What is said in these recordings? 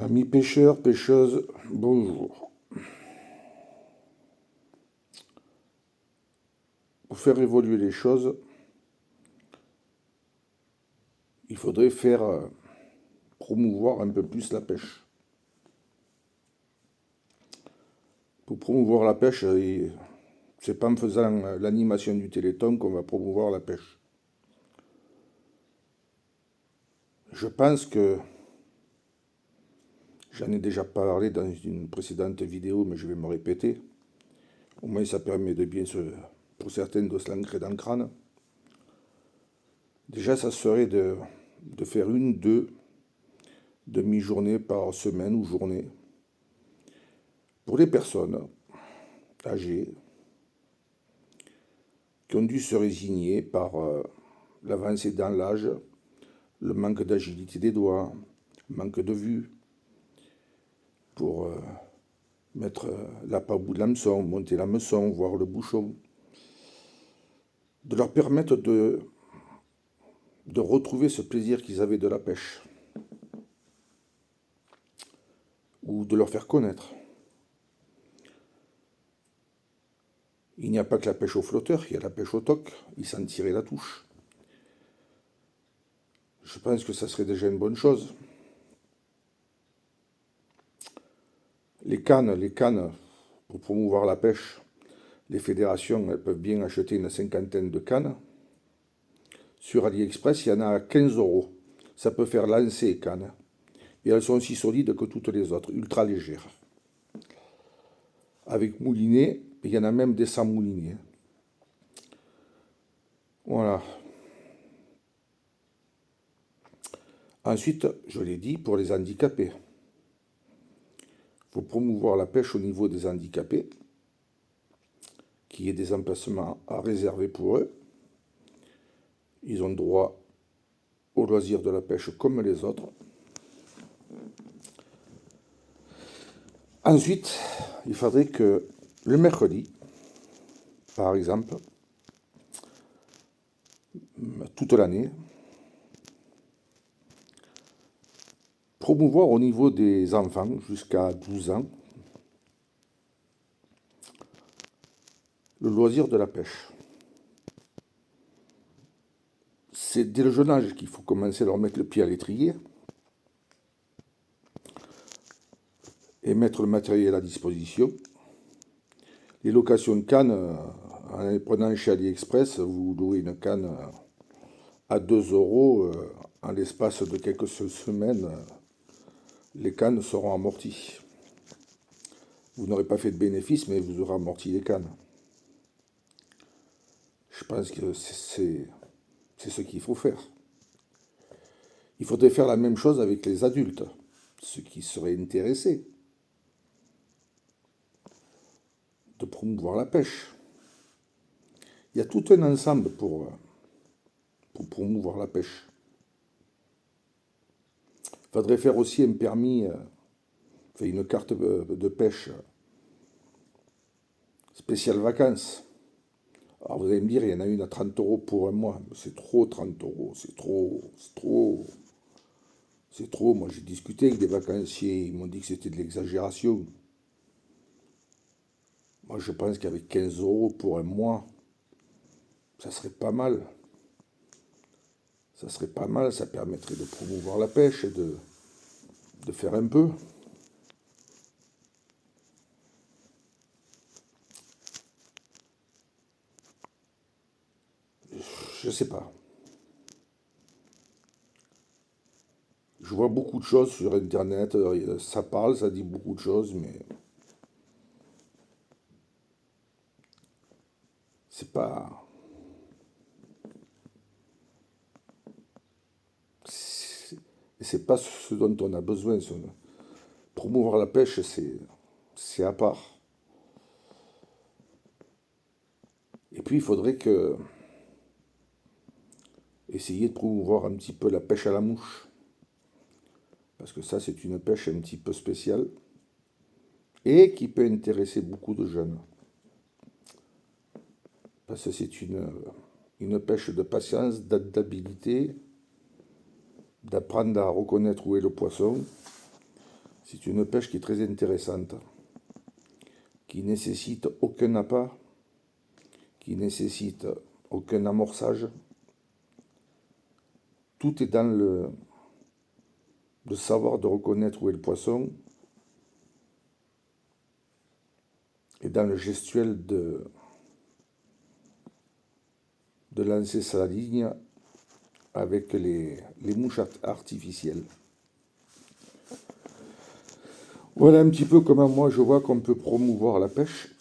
Amis pêcheurs, pêcheuses, bonjour. Pour faire évoluer les choses, il faudrait faire promouvoir un peu plus la pêche. Pour promouvoir la pêche, c'est pas en faisant l'animation du Téléthon qu'on va promouvoir la pêche. Je pense que j'en ai déjà parlé dans une précédente vidéo, mais je vais me répéter. Au moins, ça permet de bien pour certaines, de se l'ancrer dans le crâne. Déjà, ça serait de faire une, deux demi-journées par semaine ou journée pour les personnes âgées qui ont dû se résigner par l'avancée dans l'âge, le manque d'agilité des doigts, le manque de vue, pour mettre l'appât au bout de l'hameçon, monter l'hameçon, voir le bouchon, de leur permettre de retrouver ce plaisir qu'ils avaient de la pêche, ou de leur faire connaître. Il n'y a pas que la pêche au flotteur, il y a la pêche au toc, ils s'en tiraient la touche. Je pense que ça serait déjà une bonne chose. Les cannes, pour promouvoir la pêche, les fédérations, elles peuvent bien acheter une cinquantaine de cannes. Sur AliExpress, il y en a à 15 euros. Ça peut faire lancer cannes. Et elles sont aussi solides que toutes les autres, ultra légères. Avec moulinet, il y en a même des sans moulinet. Voilà. Ensuite, je l'ai dit, pour les handicapés. Il faut promouvoir la pêche au niveau des handicapés, qu'il y ait des emplacements à réserver pour eux. Ils ont droit au loisir de la pêche comme les autres. Ensuite, il faudrait que le mercredi, par exemple, toute l'année, promouvoir au niveau des enfants jusqu'à 12 ans le loisir de la pêche. C'est dès le jeune âge qu'il faut commencer à leur mettre le pied à l'étrier et mettre le matériel à disposition. Les locations de cannes, en les prenant chez AliExpress, vous louez une canne à 2 euros. En l'espace de quelques semaines, les cannes seront amorties. Vous n'aurez pas fait de bénéfice, mais vous aurez amorti les cannes. Je pense que c'est ce qu'il faut faire. Il faudrait faire la même chose avec les adultes, ceux qui seraient intéressés de promouvoir la pêche. Il y a tout un ensemble pour promouvoir la pêche. Il faudrait faire aussi un permis, une carte de pêche spéciale vacances. Alors vous allez me dire, il y en a une à 30 euros pour un mois. C'est trop 30 euros, c'est trop. Moi j'ai discuté avec des vacanciers, ils m'ont dit que c'était de l'exagération. Moi je pense qu'avec 15 euros pour un mois, ça serait pas mal. Ça serait pas mal, ça permettrait de promouvoir la pêche et de faire un peu. Je sais pas. Je vois beaucoup de choses sur Internet, ça parle, ça dit beaucoup de choses, mais c'est pas... C'est pas ce dont on a besoin. Promouvoir la pêche, c'est à part. Et puis il faudrait essayer de promouvoir un petit peu la pêche à la mouche. Parce que ça, c'est une pêche un petit peu spéciale et qui peut intéresser beaucoup de jeunes. Parce que c'est une pêche de patience, d'adaptabilité, d'apprendre à reconnaître où est le poisson, C'est une pêche qui est très intéressante, qui nécessite aucun appât, qui nécessite aucun amorçage. Tout est dans le savoir de reconnaître où est le poisson et dans le gestuel de lancer sa ligne avec les mouches artificielles. Voilà un petit peu comment moi je vois qu'on peut promouvoir la pêche.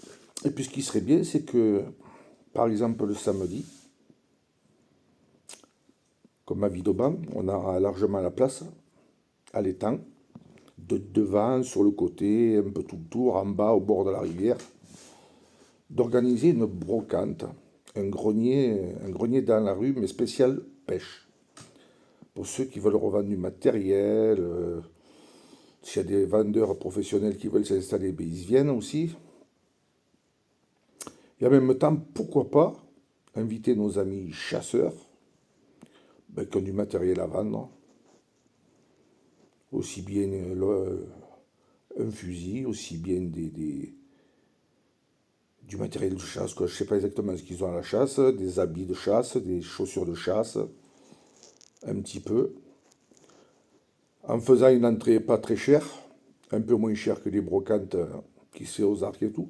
Et puis ce qui serait bien, c'est que, par exemple, le samedi, comme à Vidauban, on a largement la place, à l'étang, devant, sur le côté, un peu tout le tour, en bas, au bord de la rivière, d'organiser une brocante, un grenier dans la rue, mais spécial pêche. Pour ceux qui veulent revendre du matériel, s'il y a des vendeurs professionnels qui veulent s'installer, ben, ils viennent aussi. Et en même temps, pourquoi pas inviter nos amis chasseurs, ben, qui ont du matériel à vendre, aussi bien un fusil, aussi bien du matériel de chasse, quoi. Je ne sais pas exactement ce qu'ils ont à la chasse, des habits de chasse, des chaussures de chasse, un petit peu, en faisant une entrée pas très chère, un peu moins chère que les brocantes qui se fait aux arcs et tout.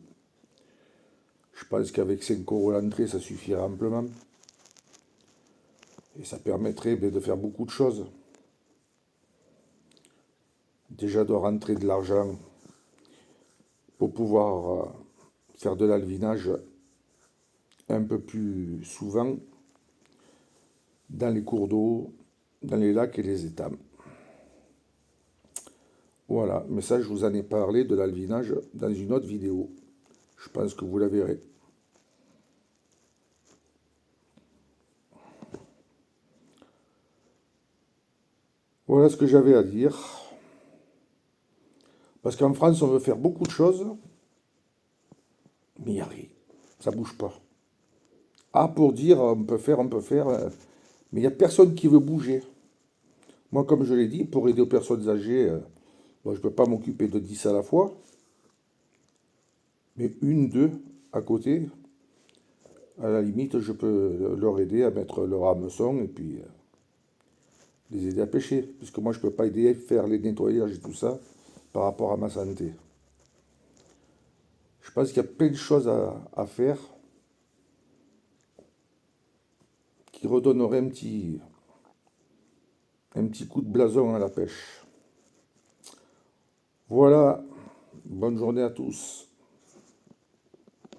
Je pense qu'avec 5 € l'entrée, ça suffirait amplement. Et ça permettrait de faire beaucoup de choses. Déjà de rentrer de l'argent pour pouvoir faire de l'alvinage un peu plus souvent dans les cours d'eau, dans les lacs et les étangs. Voilà, mais ça je vous en ai parlé de l'alvinage dans une autre vidéo. Je pense que vous la verrez. Voilà ce que j'avais à dire. Parce qu'en France, on veut faire beaucoup de choses, mais il n'y a rien. Ça bouge pas. Ah, pour dire on peut faire, mais il n'y a personne qui veut bouger. Moi, comme je l'ai dit, pour aider aux personnes âgées, bon, je ne peux pas m'occuper de 10 à la fois, mais une, deux à côté, à la limite, je peux leur aider à mettre leur hameçon et puis les aider à pêcher. Puisque moi, je ne peux pas aider à faire les nettoyages et tout ça par rapport à ma santé. Je pense qu'il y a plein de choses à faire qui redonneraient un petit coup de blason à la pêche. Voilà, bonne journée à tous.